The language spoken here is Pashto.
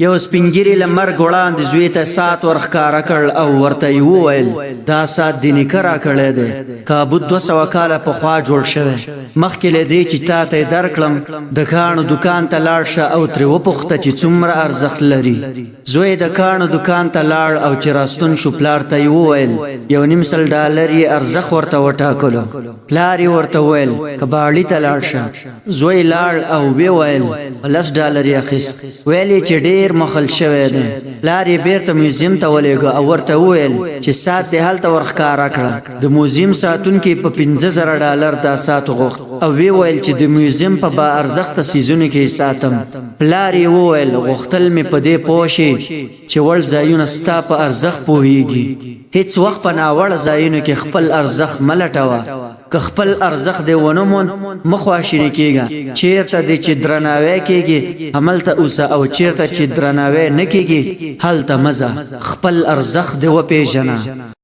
یو سپینګری لمر ګوړاند زوی ته سات ورخکاره کړ او ورته یې وویل دا سات دې نیکه راکړی دی کابو 200 کاله پخوا جوړ شوی مخکې له دې چې تا ته یې درکړم د کاڼو دوکان ته لاړ شه او ترې وپوښته چې څومره ارزښت لري زوی د کاڼو دوکان ته لاړ او چې راستون شو پلار ته یې وویل $1.5 یې ارزښت ورته وټاکلو پلار یې ورته وویل که باړي ته لاړ شه زوی لاړ او ویې ویل $10 یې اخیست ویل یې چې ډېر مخل شوی دی پلار یې بیرته میوزیم ته ولېږه او ورته وویل چې سات دې هلته ورښکاره کړه د موزیم ساتونکي په $15,000 دا سات وغوښت او ویې ویل چې د میوزیم په با ارزښته څیزونو کې ساتم پلار یې وویل غوښتل مې په دې پوه شي چې وړ ځایونه ستا په ارزښت پوهېږي هیڅ وخت په ناوړه ځایونو کې خپل ارزښت مه لټوه که خپل ارزښت دې ونه موند مه خواشیني کېږه چېرته دې چې درناوی کېږي هملته اوسه او چېرته چې درناوی نه کېږي هلته مه ځه خپل ارزښت دې وپېژنه